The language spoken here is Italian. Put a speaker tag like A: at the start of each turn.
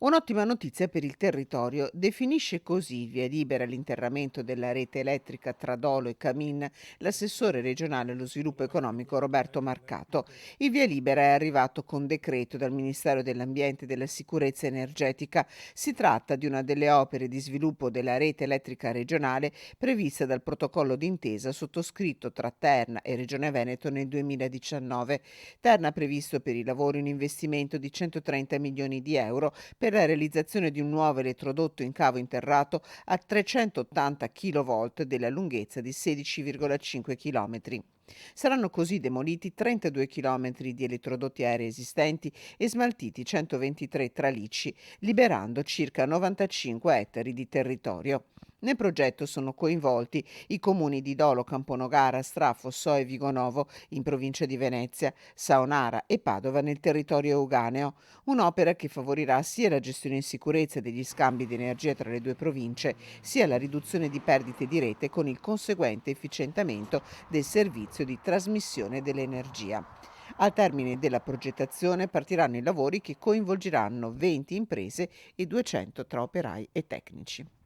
A: Un'ottima notizia per il territorio. Definisce così via libera l'interramento della rete elettrica tra Dolo e Camin l'assessore regionale allo sviluppo economico Roberto Marcato. Il via libera è arrivato con decreto dal Ministero dell'Ambiente e della Sicurezza Energetica. Si tratta di una delle opere di sviluppo della rete elettrica regionale prevista dal protocollo d'intesa sottoscritto tra Terna e Regione Veneto nel 2019. Terna ha previsto per i lavori un investimento di 130 milioni di euro per la realizzazione di un nuovo elettrodotto in cavo interrato a 380 kV della lunghezza di 16,5 km. Saranno così demoliti 32 km di elettrodotti aerei esistenti e smaltiti 123 tralicci, liberando circa 95 ettari di territorio. Nel progetto sono coinvolti i comuni di Dolo, Camponogara, Stra, Fossò e Vigonovo in provincia di Venezia, Saonara e Padova nel territorio euganeo. Un'opera che favorirà sia la gestione in sicurezza degli scambi di energia tra le due province, sia la riduzione di perdite di rete con il conseguente efficientamento del servizio di trasmissione dell'energia. Al termine della progettazione partiranno i lavori che coinvolgeranno 20 imprese e 200 tra operai e tecnici.